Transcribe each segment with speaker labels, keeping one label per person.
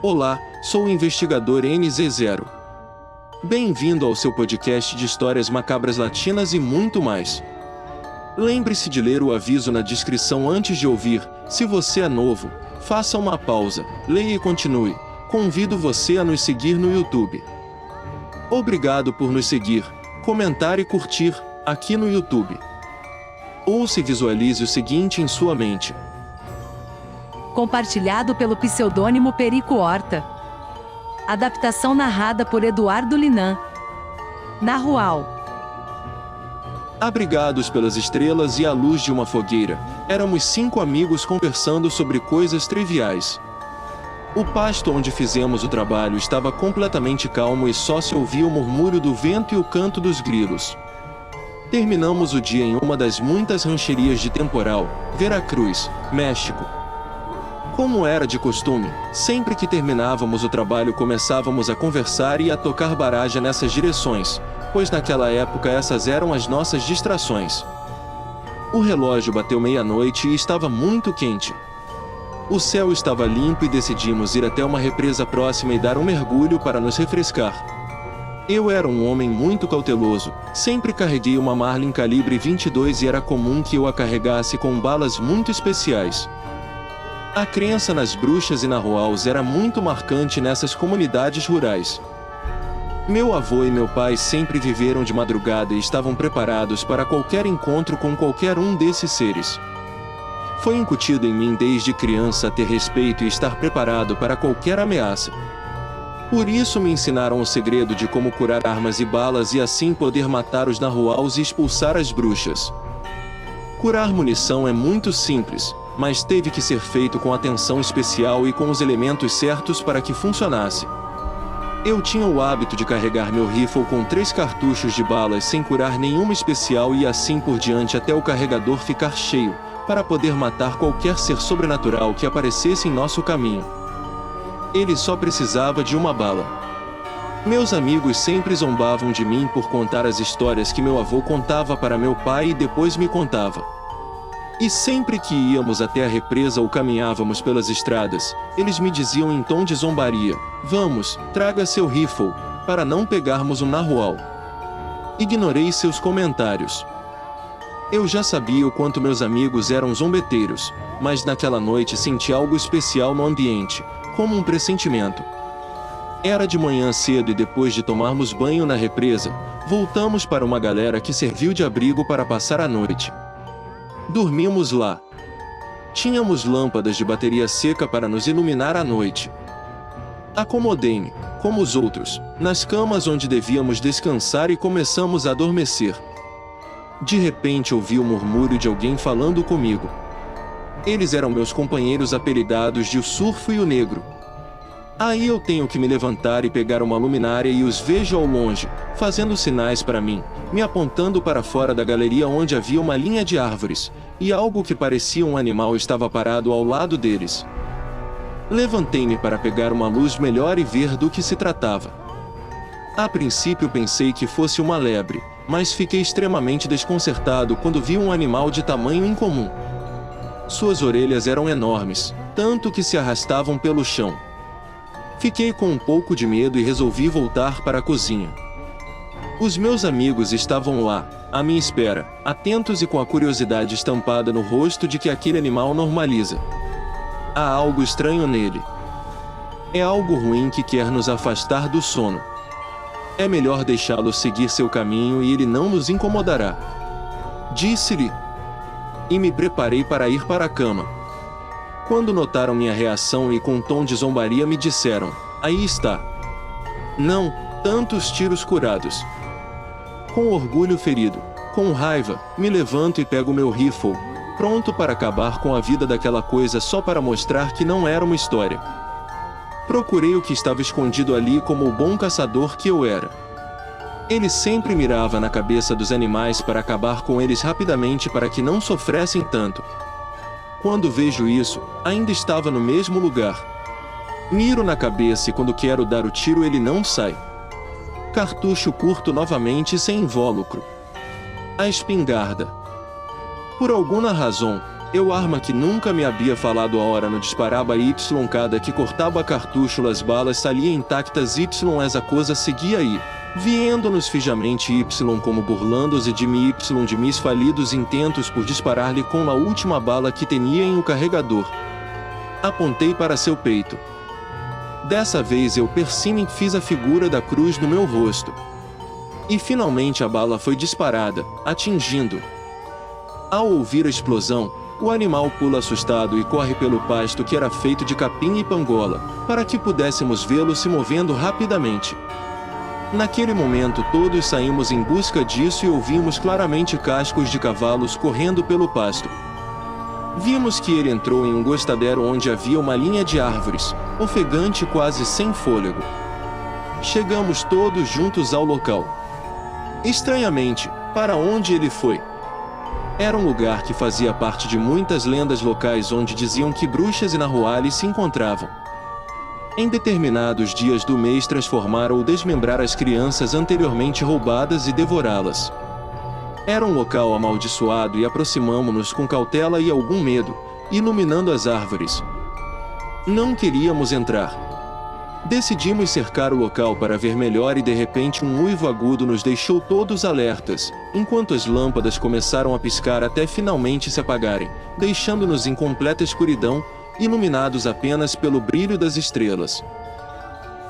Speaker 1: Olá, sou o investigador NZ0. Bem-vindo ao seu podcast de histórias macabras latinas e muito mais. Lembre-se de ler o aviso na descrição antes de ouvir. Se você é novo, faça uma pausa, leia e continue. Convido você a nos seguir no YouTube. Obrigado por nos seguir, comentar e curtir, aqui no YouTube. Ouça e visualize o seguinte em sua mente.
Speaker 2: Compartilhado pelo pseudônimo Perico Horta. Adaptação narrada por Eduardo Linan. Narrual.
Speaker 1: Abrigados pelas estrelas e à luz de uma fogueira, éramos 5 amigos conversando sobre coisas triviais. O pasto onde fizemos o trabalho estava completamente calmo e só se ouvia o murmúrio do vento e o canto dos grilos. Terminamos o dia em uma das muitas rancherias de Temporal, Veracruz, México. Como era de costume, sempre que terminávamos o trabalho começávamos a conversar e a tocar baraja nessas direções, pois naquela época essas eram as nossas distrações. O relógio bateu meia-noite e estava muito quente. O céu estava limpo e decidimos ir até uma represa próxima e dar um mergulho para nos refrescar. Eu era um homem muito cauteloso, sempre carreguei uma Marlin calibre 22 e era comum que eu a carregasse com balas muito especiais. A crença nas bruxas e narruals era muito marcante nessas comunidades rurais. Meu avô e meu pai sempre viveram de madrugada e estavam preparados para qualquer encontro com qualquer um desses seres. Foi incutido em mim desde criança a ter respeito e estar preparado para qualquer ameaça. Por isso me ensinaram o segredo de como curar armas e balas e assim poder matar os narruals e expulsar as bruxas. Curar munição é muito simples, mas teve que ser feito com atenção especial e com os elementos certos para que funcionasse. Eu tinha o hábito de carregar meu rifle com 3 cartuchos de balas sem curar nenhuma especial e assim por diante até o carregador ficar cheio, para poder matar qualquer ser sobrenatural que aparecesse em nosso caminho. Ele só precisava de uma bala. Meus amigos sempre zombavam de mim por contar as histórias que meu avô contava para meu pai e depois me contava. E sempre que íamos até a represa ou caminhávamos pelas estradas, eles me diziam em tom de zombaria: "Vamos, traga seu rifle, para não pegarmos um narrual." Ignorei seus comentários. Eu já sabia o quanto meus amigos eram zombeteiros, mas naquela noite senti algo especial no ambiente, como um pressentimento. Era de manhã cedo e depois de tomarmos banho na represa, voltamos para uma galera que serviu de abrigo para passar a noite. Dormimos lá. Tínhamos lâmpadas de bateria seca para nos iluminar à noite. Acomodei-me, como os outros, nas camas onde devíamos descansar e começamos a adormecer. De repente ouvi o murmúrio de alguém falando comigo. Eles eram meus companheiros apelidados de o Surfo e o Negro. Aí eu tenho que me levantar e pegar uma luminária e os vejo ao longe, fazendo sinais para mim, me apontando para fora da galeria onde havia uma linha de árvores, e algo que parecia um animal estava parado ao lado deles. Levantei-me para pegar uma luz melhor e ver do que se tratava. A princípio pensei que fosse uma lebre, mas fiquei extremamente desconcertado quando vi um animal de tamanho incomum. Suas orelhas eram enormes, tanto que se arrastavam pelo chão. Fiquei com um pouco de medo e resolvi voltar para a cozinha. Os meus amigos estavam lá, à minha espera, atentos e com a curiosidade estampada no rosto de que aquele animal normaliza. Há algo estranho nele. É algo ruim que quer nos afastar do sono. É melhor deixá-lo seguir seu caminho e ele não nos incomodará. Disse-lhe. E me preparei para ir para a cama. Quando notaram minha reação e com um tom de zombaria me disseram: "Aí está." Não, tantos tiros curados. Com orgulho ferido, com raiva, me levanto e pego meu rifle, pronto para acabar com a vida daquela coisa só para mostrar que não era uma história. Procurei o que estava escondido ali como o bom caçador que eu era. Ele sempre mirava na cabeça dos animais para acabar com eles rapidamente para que não sofressem tanto. Quando vejo isso, ainda estava no mesmo lugar. Miro na cabeça e quando quero dar o tiro ele não sai. Cartucho curto novamente sem invólucro. A espingarda. Por alguma razão, Eu arma que nunca me havia falado a hora no disparaba y cada que cortava cartucho las balas salia intactas y essa coisa seguia aí. Viendo-nos fijamente y como burlando-se de mim y de mis falidos intentos por disparar-lhe com a última bala que tinha em o carregador. Apontei para seu peito. Dessa vez eu percimi fiz a figura da cruz no meu rosto. E finalmente a bala foi disparada, atingindo. Ao ouvir a explosão, o animal pula assustado e corre pelo pasto que era feito de capim e pangola, para que pudéssemos vê-lo se movendo rapidamente. Naquele momento todos saímos em busca disso e ouvimos claramente cascos de cavalos correndo pelo pasto. Vimos que ele entrou em um gostadero onde havia uma linha de árvores, ofegante e quase sem fôlego. Chegamos todos juntos ao local. Estranhamente, para onde ele foi? Era um lugar que fazia parte de muitas lendas locais onde diziam que bruxas e nahuales se encontravam. Em determinados dias do mês transformar ou desmembrar as crianças anteriormente roubadas e devorá-las. Era um local amaldiçoado e aproximamo-nos com cautela e algum medo, iluminando as árvores. Não queríamos entrar. Decidimos cercar o local para ver melhor e de repente um uivo agudo nos deixou todos alertas, enquanto as lâmpadas começaram a piscar até finalmente se apagarem, deixando-nos em completa escuridão, iluminados apenas pelo brilho das estrelas.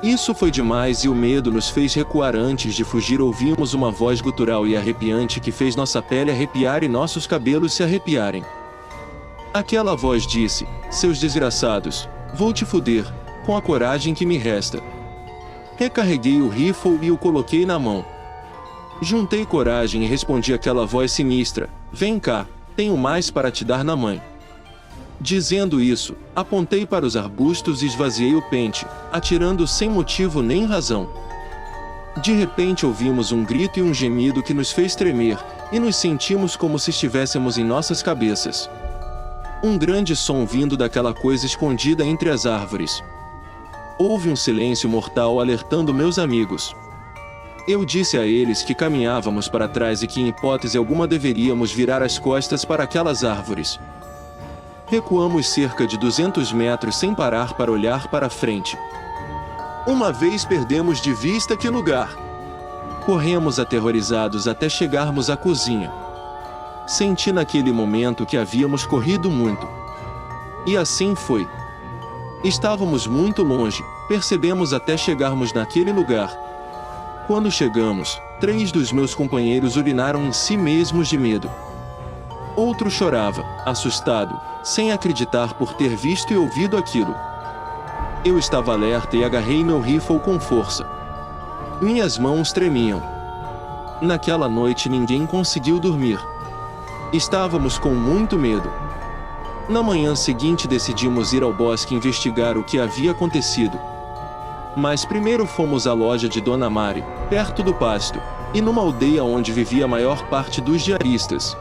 Speaker 1: Isso foi demais e o medo nos fez recuar. Antes de fugir ouvimos uma voz gutural e arrepiante que fez nossa pele arrepiar e nossos cabelos se arrepiarem. Aquela voz disse: "Seus desgraçados, vou te foder, com a coragem que me resta." Recarreguei o rifle e o coloquei na mão. Juntei coragem e respondi àquela voz sinistra: "Vem cá, tenho mais para te dar na mãe." Dizendo isso, apontei para os arbustos e esvaziei o pente, atirando sem motivo nem razão. De repente ouvimos um grito e um gemido que nos fez tremer, e nos sentimos como se estivéssemos em nossas cabeças. Um grande som vindo daquela coisa escondida entre as árvores. Houve um silêncio mortal alertando meus amigos. Eu disse a eles que caminhávamos para trás e que em hipótese alguma deveríamos virar as costas para aquelas árvores. Recuamos cerca de 200 metros sem parar para olhar para frente. Uma vez perdemos de vista aquele lugar. Corremos aterrorizados até chegarmos à cozinha. Senti naquele momento que havíamos corrido muito. E assim foi. Estávamos muito longe, percebemos até chegarmos naquele lugar. Quando chegamos, 3 dos meus companheiros urinaram em si mesmos de medo. Outro chorava, assustado, sem acreditar por ter visto e ouvido aquilo. Eu estava alerta e agarrei meu rifle com força. Minhas mãos tremiam. Naquela noite ninguém conseguiu dormir. Estávamos com muito medo. Na manhã seguinte decidimos ir ao bosque investigar o que havia acontecido. Mas primeiro fomos à loja de Dona Mari, perto do pasto, e numa aldeia onde vivia a maior parte dos diaristas.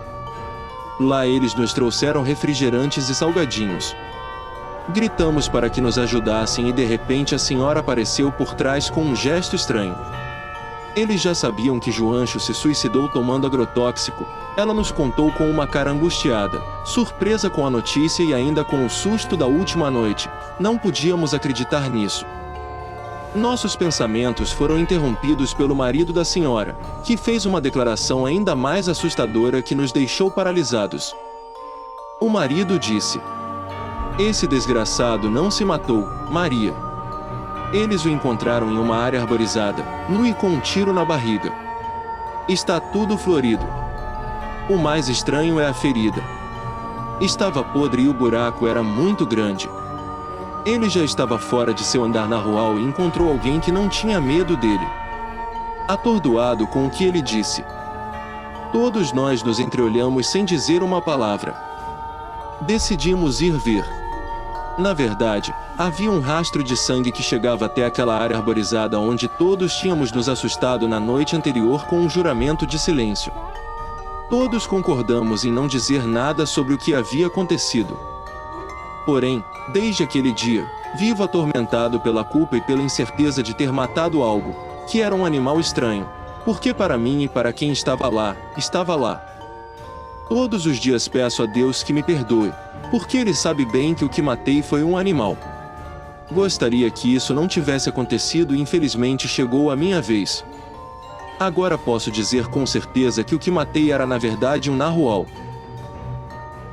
Speaker 1: Lá eles nos trouxeram refrigerantes e salgadinhos. Gritamos para que nos ajudassem e de repente a senhora apareceu por trás com um gesto estranho. Eles já sabiam que Joancho se suicidou tomando agrotóxico. Ela nos contou com uma cara angustiada, surpresa com a notícia e ainda com o susto da última noite. Não podíamos acreditar nisso. Nossos pensamentos foram interrompidos pelo marido da senhora, que fez uma declaração ainda mais assustadora que nos deixou paralisados. O marido disse: "Esse desgraçado não se matou, Maria. Eles o encontraram em uma área arborizada, nu e com um tiro na barriga. Está tudo florido. O mais estranho é a ferida. Estava podre e o buraco era muito grande. Ele já estava fora de seu andar na rua e encontrou alguém que não tinha medo dele." Atordoado com o que ele disse, todos nós nos entreolhamos sem dizer uma palavra. Decidimos ir ver. Na verdade, havia um rastro de sangue que chegava até aquela área arborizada onde todos tínhamos nos assustado na noite anterior com um juramento de silêncio. Todos concordamos em não dizer nada sobre o que havia acontecido. Porém, desde aquele dia, vivo atormentado pela culpa e pela incerteza de ter matado algo, que era um animal estranho, porque para mim e para quem estava lá, estava lá. Todos os dias peço a Deus que me perdoe, porque Ele sabe bem que o que matei foi um animal. Gostaria que isso não tivesse acontecido e infelizmente chegou a minha vez. Agora posso dizer com certeza que o que matei era na verdade um narrual.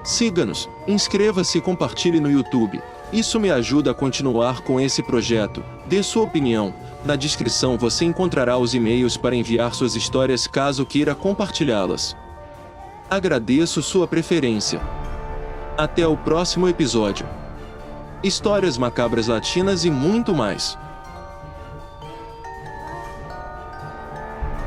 Speaker 1: Siga-nos, inscreva-se e compartilhe no YouTube. Isso me ajuda a continuar com esse projeto. Dê sua opinião. Na descrição você encontrará os e-mails para enviar suas histórias caso queira compartilhá-las. Agradeço sua preferência. Até o próximo episódio. Histórias macabras latinas e muito mais.